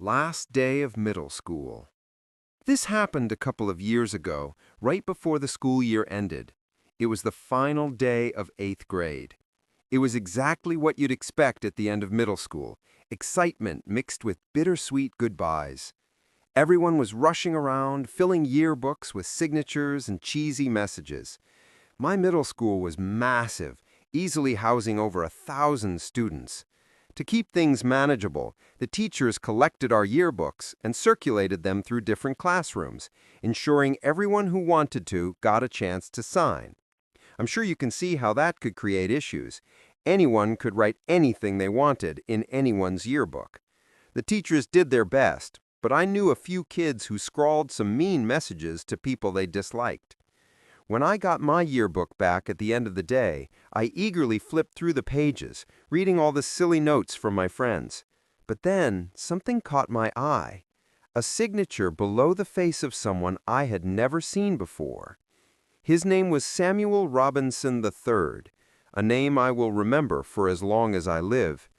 Last day of middle school. This happened a couple of years ago, right before the school year ended. It was the final day of 8th grade. It was exactly what you'd expect at the end of middle school, excitement mixed with bittersweet goodbyes. Everyone was rushing around, filling yearbooks with signatures and cheesy messages. My middle school was massive, easily housing over 1,000 students. To keep things manageable, the teachers collected our yearbooks and circulated them through different classrooms, ensuring everyone who wanted to got a chance to sign. I'm sure you can see how that could create issues. Anyone could write anything they wanted in anyone's yearbook. The teachers did their best, but I knew a few kids who scrawled some mean messages to people they disliked. When I got my yearbook back at the end of the day, I eagerly flipped through the pages, reading all the silly notes from my friends. But then, something caught my eye. A signature below the face of someone I had never seen before. His name was Samuel Robinson III, a name I will remember for as long as I live.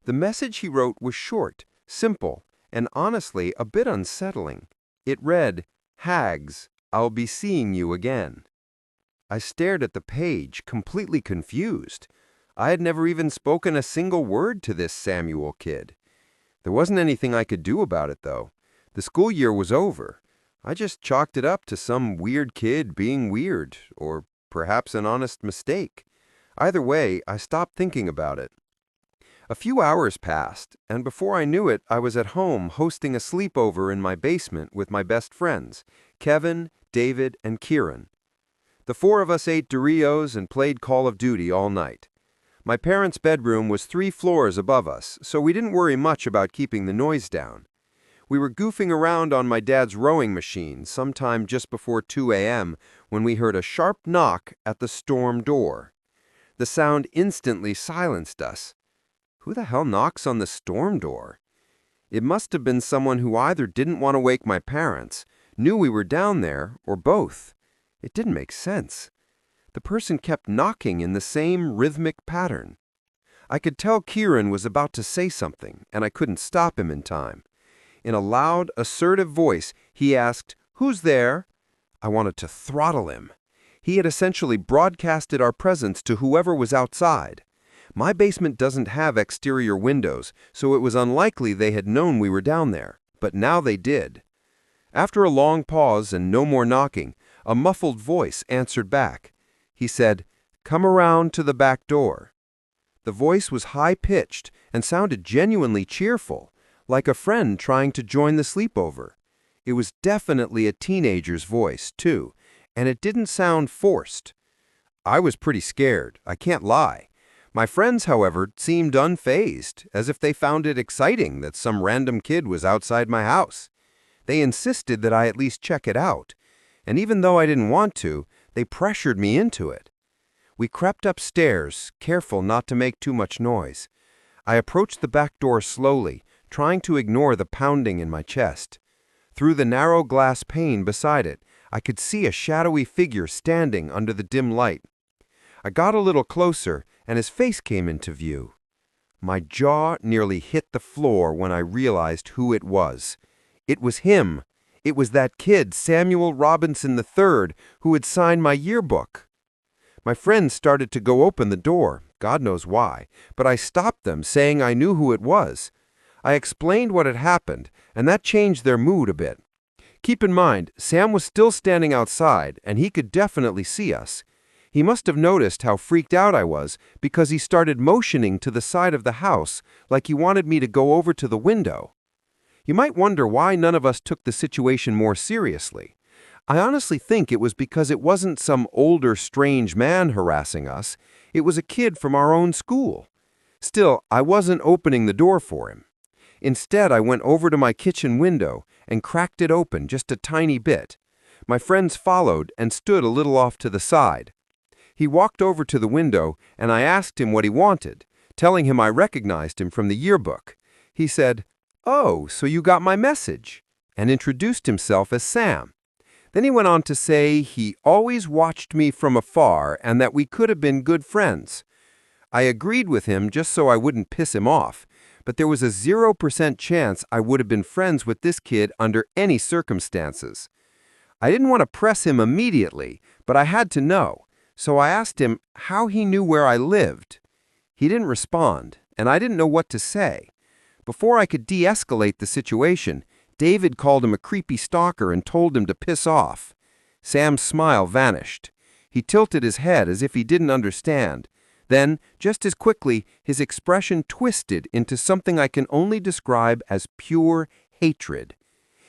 The message he wrote was short, simple, and honestly a bit unsettling. It read, "Hags, I'll be seeing you again." I stared at the page, completely confused. I had never even spoken a single word to this Samuel kid. There wasn't anything I could do about it, though. The school year was over. I just chalked it up to some weird kid being weird, or perhaps an honest mistake. Either way, I stopped thinking about it. A few hours passed, and before I knew it, I was at home hosting a sleepover in my basement with my best friends, Kevin, David, and Kieran. The four of us ate Doritos and played Call of Duty all night. My parents' bedroom was 3 floors above us, so we didn't worry much about keeping the noise down. We were goofing around on my dad's rowing machine sometime just before 2 a.m. when we heard a sharp knock at the storm door. The sound instantly silenced us. Who the hell knocks on the storm door? It must have been someone who either didn't want to wake my parents, knew we were down there, or both. It didn't make sense. The person kept knocking in the same rhythmic pattern. I could tell Kieran was about to say something, and I couldn't stop him in time. In a loud, assertive voice, he asked, "Who's there?" I wanted to throttle him. He had essentially broadcasted our presence to whoever was outside. My basement doesn't have exterior windows, so it was unlikely they had known we were down there, but now they did. After a long pause and no more knocking, a muffled voice answered back. He said, "Come around to the back door." The voice was high-pitched and sounded genuinely cheerful, like a friend trying to join the sleepover. It was definitely a teenager's voice, too, and it didn't sound forced. I was pretty scared, I can't lie. My friends, however, seemed unfazed, as if they found it exciting that some random kid was outside my house. They insisted that I at least check it out, and even though I didn't want to, they pressured me into it. We crept upstairs, careful not to make too much noise. I approached the back door slowly, trying to ignore the pounding in my chest. Through the narrow glass pane beside it, I could see a shadowy figure standing under the dim light. I got a little closer, and his face came into view. My jaw nearly hit the floor when I realized who it was. It was him. It was that kid, Samuel Robinson III, who had signed my yearbook. My friends started to go open the door, God knows why, but I stopped them, saying I knew who it was. I explained what had happened, and that changed their mood a bit. Keep in mind, Sam was still standing outside, and he could definitely see us. He must have noticed how freaked out I was because he started motioning to the side of the house like he wanted me to go over to the window. You might wonder why none of us took the situation more seriously. I honestly think it was because it wasn't some older, strange man harassing us. It was a kid from our own school. Still, I wasn't opening the door for him. Instead, I went over to my kitchen window and cracked it open just a tiny bit. My friends followed and stood a little off to the side. He walked over to the window, and I asked him what he wanted, telling him I recognized him from the yearbook. He said, "Oh, so you got my message," and introduced himself as Sam. Then he went on to say he always watched me from afar and that we could have been good friends. I agreed with him just so I wouldn't piss him off, but there was a 0% chance I would have been friends with this kid under any circumstances. I didn't want to press him immediately, but I had to know, so I asked him how he knew where I lived. He didn't respond, and I didn't know what to say. Before I could de-escalate the situation, David called him a creepy stalker and told him to piss off. Sam's smile vanished. He tilted his head as if he didn't understand. Then, just as quickly, his expression twisted into something I can only describe as pure hatred.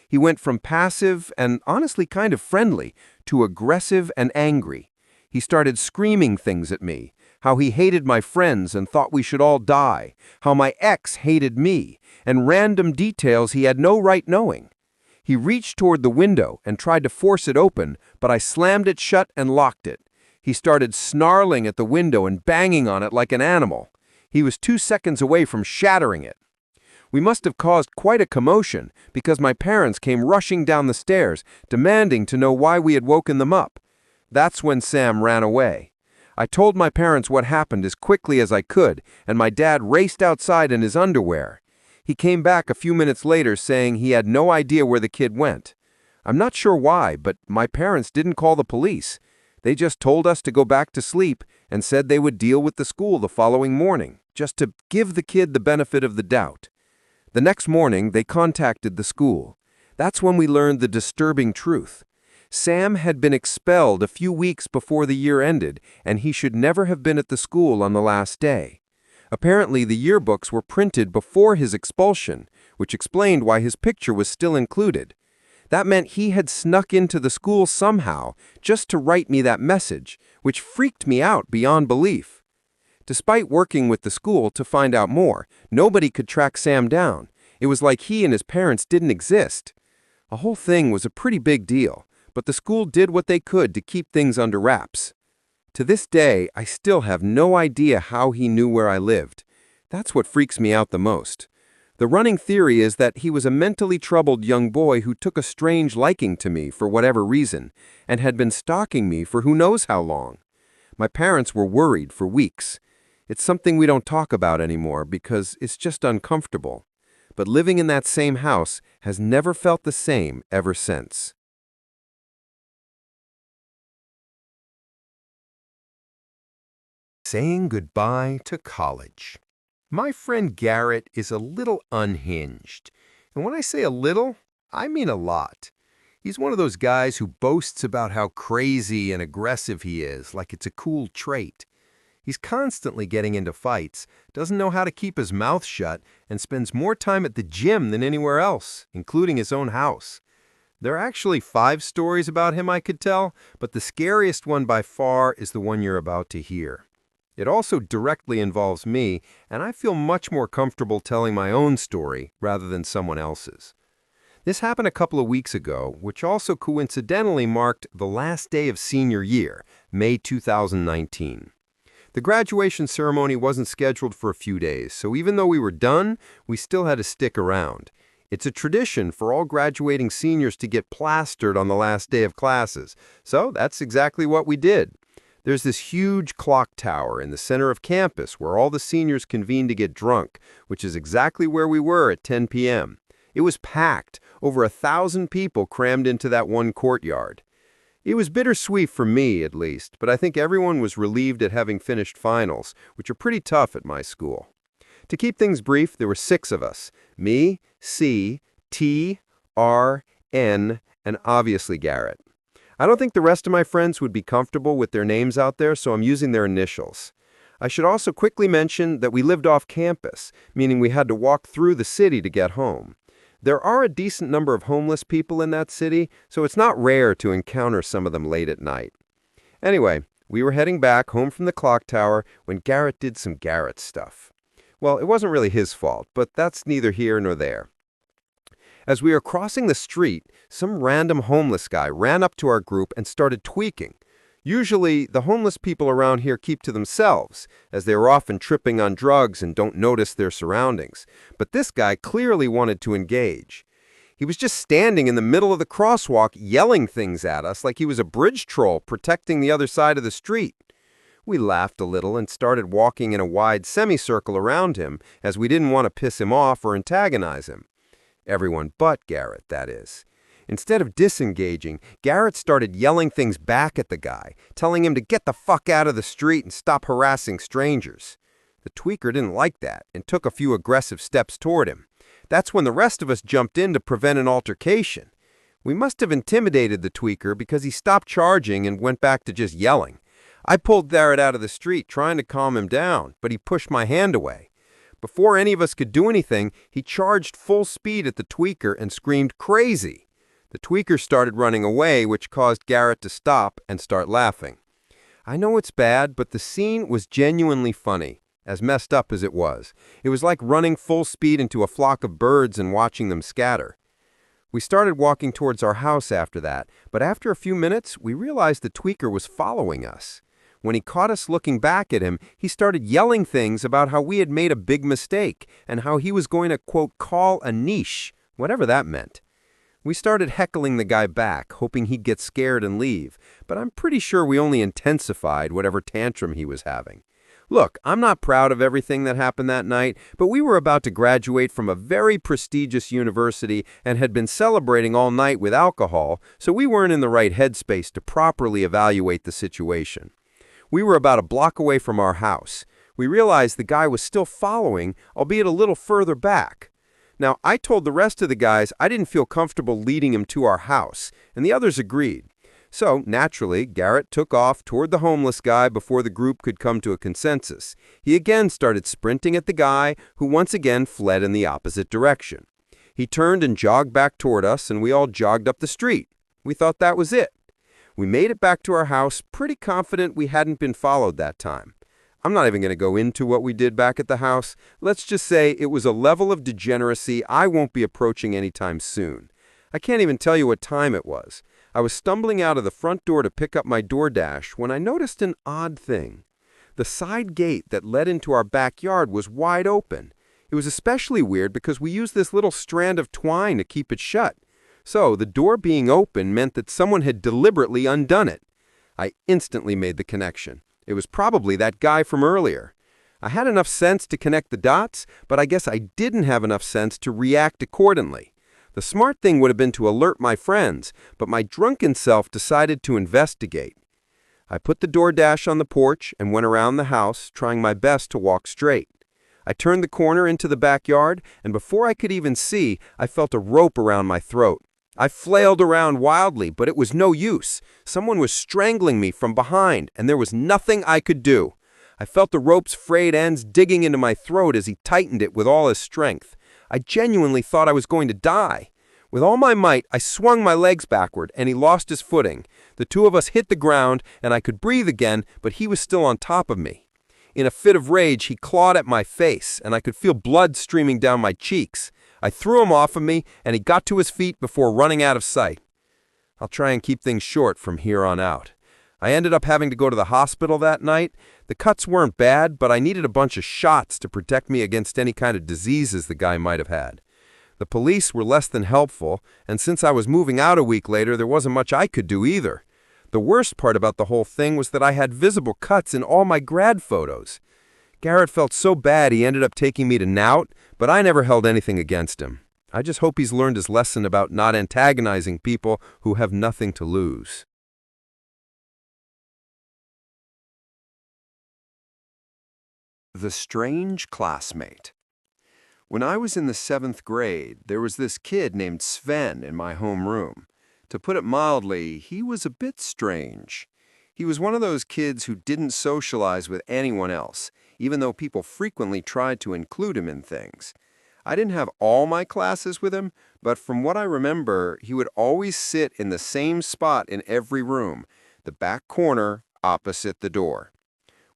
He went from passive and honestly kind of friendly to aggressive and angry. He started screaming things at me, how he hated my friends and thought we should all die, how my ex hated me, and random details he had no right knowing. He reached toward the window and tried to force it open, but I slammed it shut and locked it. He started snarling at the window and banging on it like an animal. He was 2 seconds away from shattering it. We must have caused quite a commotion because my parents came rushing down the stairs, demanding to know why we had woken them up. That's when Sam ran away. I told my parents what happened as quickly as I could, and my dad raced outside in his underwear. He came back a few minutes later saying he had no idea where the kid went. I'm not sure why, but my parents didn't call the police. They just told us to go back to sleep and said they would deal with the school the following morning, just to give the kid the benefit of the doubt. The next morning, they contacted the school. That's when we learned the disturbing truth. Sam had been expelled a few weeks before the year ended, and he should never have been at the school on the last day. Apparently, the yearbooks were printed before his expulsion, which explained why his picture was still included. That meant he had snuck into the school somehow just to write me that message, which freaked me out beyond belief. Despite working with the school to find out more, nobody could track Sam down. It was like he and his parents didn't exist. The whole thing was a pretty big deal, but the school did what they could to keep things under wraps. To this day, I still have no idea how he knew where I lived. That's what freaks me out the most. The running theory is that he was a mentally troubled young boy who took a strange liking to me for whatever reason, and had been stalking me for who knows how long. My parents were worried for weeks. It's something we don't talk about anymore because it's just uncomfortable. But living in that same house has never felt the same ever since. Saying goodbye to college. My friend Garrett is a little unhinged. And when I say a little, I mean a lot. He's one of those guys who boasts about how crazy and aggressive he is, like it's a cool trait. He's constantly getting into fights, doesn't know how to keep his mouth shut, and spends more time at the gym than anywhere else, including his own house. There are actually 5 stories about him I could tell, but the scariest one by far is the one you're about to hear. It also directly involves me, and I feel much more comfortable telling my own story rather than someone else's. This happened a couple of weeks ago, which also coincidentally marked the last day of senior year, May 2019. The graduation ceremony wasn't scheduled for a few days, so even though we were done, we still had to stick around. It's a tradition for all graduating seniors to get plastered on the last day of classes, so that's exactly what we did. There's this huge clock tower in the center of campus where all the seniors convene to get drunk, which is exactly where we were at 10 p.m. It was packed, over 1,000 people crammed into that one courtyard. It was bittersweet for me, at least, but I think everyone was relieved at having finished finals, which are pretty tough at my school. To keep things brief, there were 6 of us: me, C, T, R, N, and obviously Garrett. I don't think the rest of my friends would be comfortable with their names out there, so I'm using their initials. I should also quickly mention that we lived off campus, meaning we had to walk through the city to get home. There are a decent number of homeless people in that city, so it's not rare to encounter some of them late at night. Anyway, we were heading back home from the clock tower when Garrett did some Garrett stuff. Well, it wasn't really his fault, but that's neither here nor there. As we were crossing the street, some random homeless guy ran up to our group and started tweaking. Usually, the homeless people around here keep to themselves, as they are often tripping on drugs and don't notice their surroundings. But this guy clearly wanted to engage. He was just standing in the middle of the crosswalk yelling things at us like he was a bridge troll protecting the other side of the street. We laughed a little and started walking in a wide semicircle around him, as we didn't want to piss him off or antagonize him. Everyone but Garrett, that is. Instead of disengaging, Garrett started yelling things back at the guy, telling him to get the fuck out of the street and stop harassing strangers. The tweaker didn't like that and took a few aggressive steps toward him. That's when the rest of us jumped in to prevent an altercation. We must have intimidated the tweaker because he stopped charging and went back to just yelling. I pulled Garrett out of the street, trying to calm him down, but he pushed my hand away. Before any of us could do anything, he charged full speed at the tweaker and screamed crazy. The tweaker started running away, which caused Garrett to stop and start laughing. I know it's bad, but the scene was genuinely funny, as messed up as it was. It was like running full speed into a flock of birds and watching them scatter. We started walking towards our house after that, but after a few minutes, we realized the tweaker was following us. When he caught us looking back at him, he started yelling things about how we had made a big mistake and how he was going to, quote, call a niche, whatever that meant. We started heckling the guy back, hoping he'd get scared and leave, but I'm pretty sure we only intensified whatever tantrum he was having. Look, I'm not proud of everything that happened that night, but we were about to graduate from a very prestigious university and had been celebrating all night with alcohol, so we weren't in the right headspace to properly evaluate the situation. We were about a block away from our house. We realized the guy was still following, albeit a little further back. Now, I told the rest of the guys I didn't feel comfortable leading him to our house, and the others agreed. So, naturally, Garrett took off toward the homeless guy before the group could come to a consensus. He again started sprinting at the guy, who once again fled in the opposite direction. He turned and jogged back toward us, and we all jogged up the street. We thought that was it. We made it back to our house, pretty confident we hadn't been followed that time. I'm not even going to go into what we did back at the house. Let's just say it was a level of degeneracy I won't be approaching anytime soon. I can't even tell you what time it was. I was stumbling out of the front door to pick up my DoorDash when I noticed an odd thing. The side gate that led into our backyard was wide open. It was especially weird because we used this little strand of twine to keep it shut. So, the door being open meant that someone had deliberately undone it. I instantly made the connection. It was probably that guy from earlier. I had enough sense to connect the dots, but I guess I didn't have enough sense to react accordingly. The smart thing would have been to alert my friends, but my drunken self decided to investigate. I put the DoorDash on the porch and went around the house, trying my best to walk straight. I turned the corner into the backyard, and before I could even see, I felt a rope around my throat. I flailed around wildly, but it was no use. Someone was strangling me from behind, and there was nothing I could do. I felt the rope's frayed ends digging into my throat as he tightened it with all his strength. I genuinely thought I was going to die. With all my might, I swung my legs backward, and he lost his footing. The two of us hit the ground, and I could breathe again, but he was still on top of me. In a fit of rage, he clawed at my face, and I could feel blood streaming down my cheeks. I threw him off of me, and he got to his feet before running out of sight. I'll try and keep things short from here on out. I ended up having to go to the hospital that night. The cuts weren't bad, but I needed a bunch of shots to protect me against any kind of diseases the guy might have had. The police were less than helpful, and since I was moving out a week later, there wasn't much I could do either. The worst part about the whole thing was that I had visible cuts in all my grad photos. Garrett felt so bad he ended up taking me to Nout, but I never held anything against him. I just hope he's learned his lesson about not antagonizing people who have nothing to lose. The Strange Classmate. When I was in the 7th grade, there was this kid named Sven in my homeroom. To put it mildly, he was a bit strange. He was one of those kids who didn't socialize with anyone else, even though people frequently tried to include him in things. I didn't have all my classes with him, but from what I remember, he would always sit in the same spot in every room, the back corner opposite the door.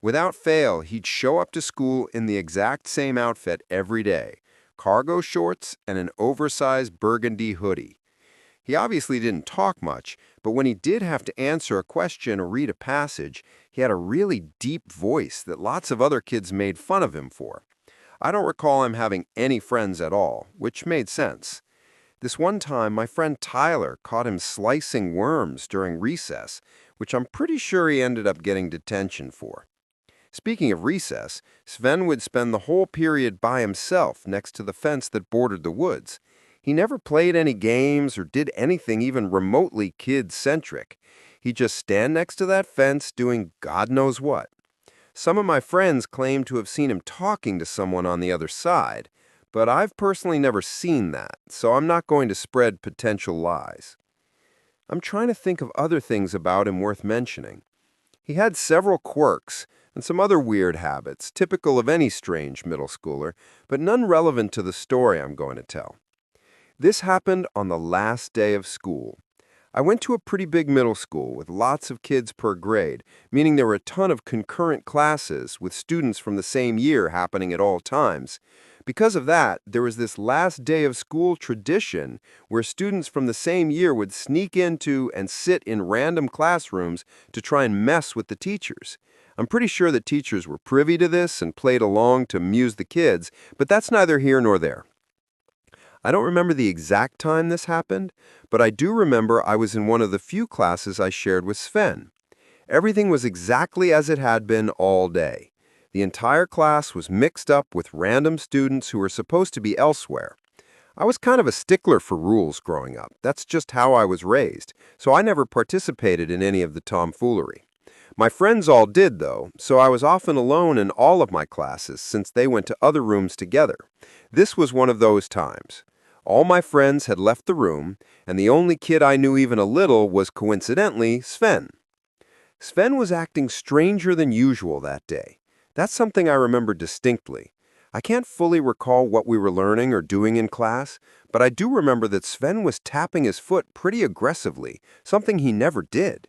Without fail, he'd show up to school in the exact same outfit every day, cargo shorts and an oversized burgundy hoodie. He obviously didn't talk much, but when he did have to answer a question or read a passage, he had a really deep voice that lots of other kids made fun of him for. I don't recall him having any friends at all, which made sense. This one time, my friend Tyler caught him slicing worms during recess, which I'm pretty sure he ended up getting detention for. Speaking of recess, Sven would spend the whole period by himself next to the fence that bordered the woods. He never played any games or did anything even remotely kid-centric. He'd just stand next to that fence doing God knows what. Some of my friends claim to have seen him talking to someone on the other side, but I've personally never seen that, so I'm not going to spread potential lies. I'm trying to think of other things about him worth mentioning. He had several quirks and some other weird habits, typical of any strange middle schooler, but none relevant to the story I'm going to tell. This happened on the last day of school. I went to a pretty big middle school with lots of kids per grade, meaning there were a ton of concurrent classes with students from the same year happening at all times. Because of that, there was this last day of school tradition where students from the same year would sneak into and sit in random classrooms to try and mess with the teachers. I'm pretty sure the teachers were privy to this and played along to amuse the kids, but that's neither here nor there. I don't remember the exact time this happened, but I do remember I was in one of the few classes I shared with Sven. Everything was exactly as it had been all day. The entire class was mixed up with random students who were supposed to be elsewhere. I was kind of a stickler for rules growing up. That's just how I was raised, so I never participated in any of the tomfoolery. My friends all did, though, so I was often alone in all of my classes since they went to other rooms together. This was one of those times. All my friends had left the room, and the only kid I knew even a little was coincidentally Sven. Sven was acting stranger than usual that day. That's something I remember distinctly. I can't fully recall what we were learning or doing in class, but I do remember that Sven was tapping his foot pretty aggressively, something he never did.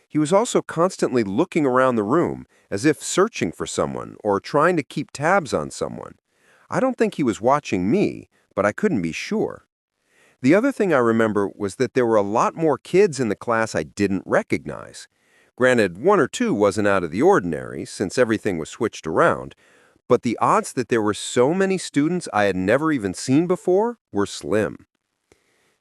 He was also constantly looking around the room, as if searching for someone or trying to keep tabs on someone. I don't think he was watching me, but I couldn't be sure. The other thing I remember was that there were a lot more kids in the class I didn't recognize. Granted, one or two wasn't out of the ordinary, since everything was switched around, but the odds that there were so many students I had never even seen before were slim.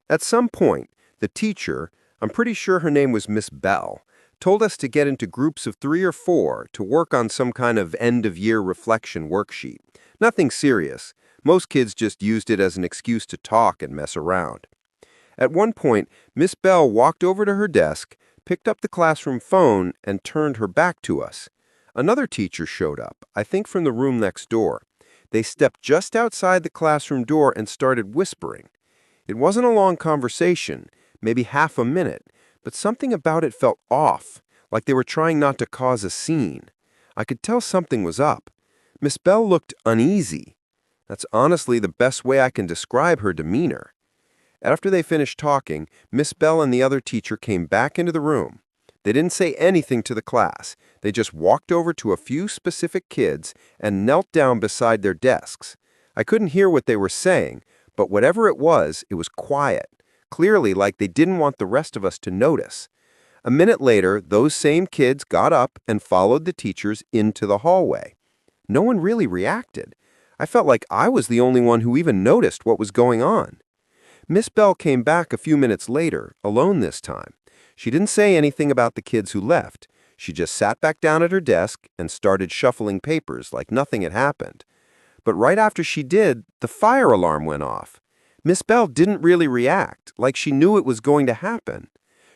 At some point, the teacher, I'm pretty sure her name was Miss Bell, told us to get into groups of 3 or 4 to work on some kind of end-of-year reflection worksheet. Nothing serious. Most kids just used it as an excuse to talk and mess around. At one point, Miss Bell walked over to her desk, picked up the classroom phone, and turned her back to us. Another teacher showed up, I think from the room next door. They stepped just outside the classroom door and started whispering. It wasn't a long conversation, maybe half a minute, but something about it felt off, like they were trying not to cause a scene. I could tell something was up. Miss Bell looked uneasy. That's honestly the best way I can describe her demeanor. After they finished talking, Miss Bell and the other teacher came back into the room. They didn't say anything to the class. They just walked over to a few specific kids and knelt down beside their desks. I couldn't hear what they were saying, but whatever it was quiet, clearly like they didn't want the rest of us to notice. A minute later, those same kids got up and followed the teachers into the hallway. No one really reacted. I felt like I was the only one who even noticed what was going on. Miss Bell came back a few minutes later, alone this time. She didn't say anything about the kids who left. She just sat back down at her desk and started shuffling papers like nothing had happened. But right after she did, the fire alarm went off. Miss Bell didn't really react, like she knew it was going to happen.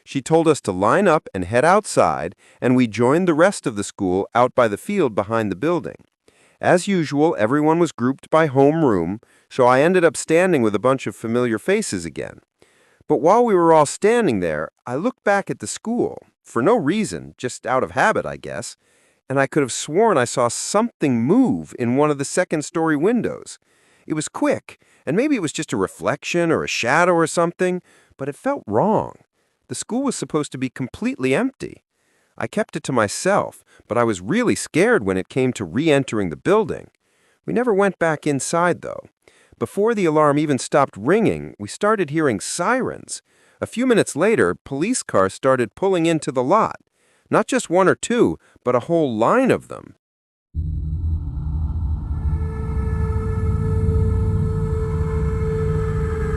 She told us to line up and head outside, and we joined the rest of the school out by the field behind the building. As usual, everyone was grouped by homeroom, so I ended up standing with a bunch of familiar faces again. But while we were all standing there, I looked back at the school, for no reason, just out of habit, I guess, and I could have sworn I saw something move in one of the second-story windows. It was quick, and maybe it was just a reflection or a shadow or something, but it felt wrong. The school was supposed to be completely empty. I kept it to myself, but I was really scared when it came to re-entering the building. We never went back inside, though. Before the alarm even stopped ringing, we started hearing sirens. A few minutes later, police cars started pulling into the lot. Not just one or two, but a whole line of them.